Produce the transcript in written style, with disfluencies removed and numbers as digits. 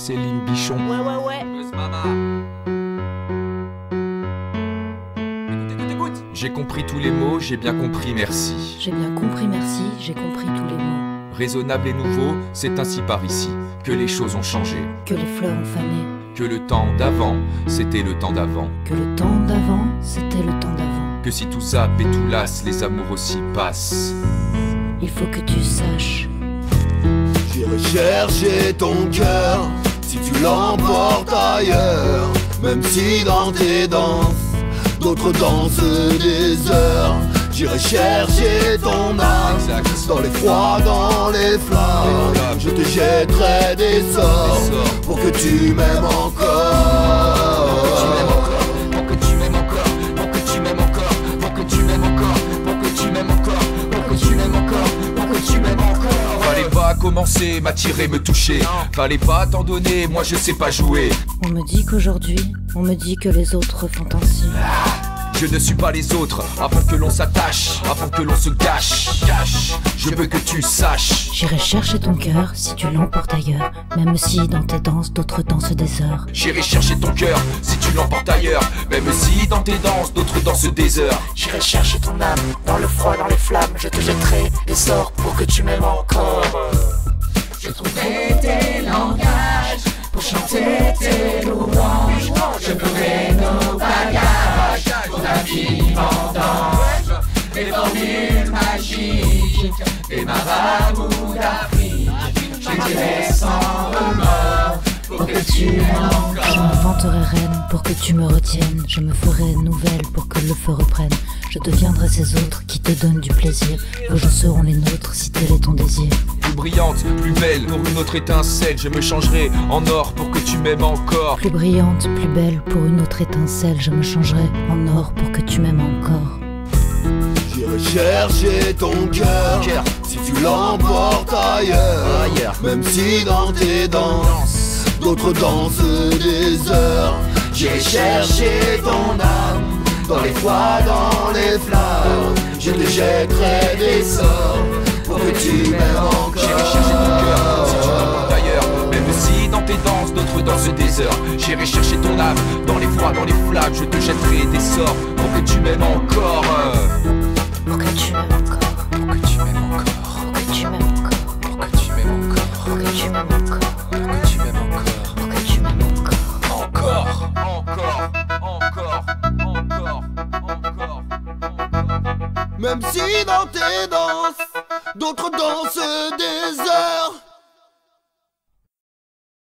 Céline Bichon. Ouais. Écoute. J'ai compris tous les mots, j'ai bien compris, merci. J'ai bien compris, merci, j'ai compris tous les mots. Raisonnable et nouveau, c'est ainsi par ici que les choses ont changé. Que les fleurs ont fané. Que le temps d'avant, c'était le temps d'avant. Que le temps d'avant, c'était le temps d'avant. Que si tout zappe et tout lasse, les amours aussi passent. Il faut que tu saches. J'irai chercher ton cœur si tu l'emportes ailleurs. Même si dans tes danses, d'autres dansent des heures. J'irai chercher ton âme dans les froids, dans les flammes. Je te jetterai des sorts pour que tu m'aimes encore. Pour que tu m'aimes encore, pour que tu m'aimes encore, pour que tu m'aimes encore, pour que tu m'aimes encore, pour que tu m'aimes encore, pour que tu m'aimes encore. Fallait pas commencer, m'attirer, me toucher. Fallait pas t'en donner, moi je sais pas jouer. On me dit qu'aujourd'hui, on me dit que les autres font ainsi. Je ne suis pas les autres, avant que l'on s'attache, avant que l'on se gâche. Je veux que tu saches. J'irai chercher ton cœur si tu l'emportes ailleurs. Même si dans tes danses, d'autres dansent des heures. J'irai chercher ton cœur si tu l'emportes ailleurs. Même si dans tes danses, d'autres dansent des heures. J'irai chercher ton âme dans le froid, dans les flammes. Je te jetterai des sorts pour que tu m'aimes encore. Je trouverai tes langages pour chanter tes louanges. Je ferai nos bagages pour l'infini vendange. Des formules magiques, des marabouts d'Afrique. Je dirai sans remords pour que tu m'aimes encore. Je m'inventerai reine pour que tu me retiennes. Je me ferai nouvelle pour que le feu reprenne. Je deviendrai ces autres qui te donnent du plaisir. Vos jeux seront les nôtres si tel est ton désir. Plus brillante, plus belle, pour une autre étincelle. Je me changerai en or pour que tu m'aimes encore. Plus brillante, plus belle, pour une autre étincelle. Je me changerai en or pour que tu m'aimes encore. J'irai chercher ton cœur si tu l'emportes ailleurs. Même si dans tes danses, d'autres dansent des heures. J'irai chercher ton âme dans les froids, dans les flammes. Je te jetterai des sorts pour que tu m'aimes encore. J'irai chercher ton cœur si tu l'emportes ailleurs. Même si dans tes danses, d'autres dansent des heures. J'irai chercher ton âme dans les froids, dans les flammes. Je te jetterai des sorts pour que tu m'aimes encore. Pour que tu m'aimes encore. Pour que tu m'aimes encore. Pour que tu m'aimes encore. Pour que tu m'aimes encore. Pour que tu m'aimes encore. Pour que tu m'aimes encore. Pour que tu m'aimes encore. Encore, encore. Même si dans tes danses, d'autres dansent des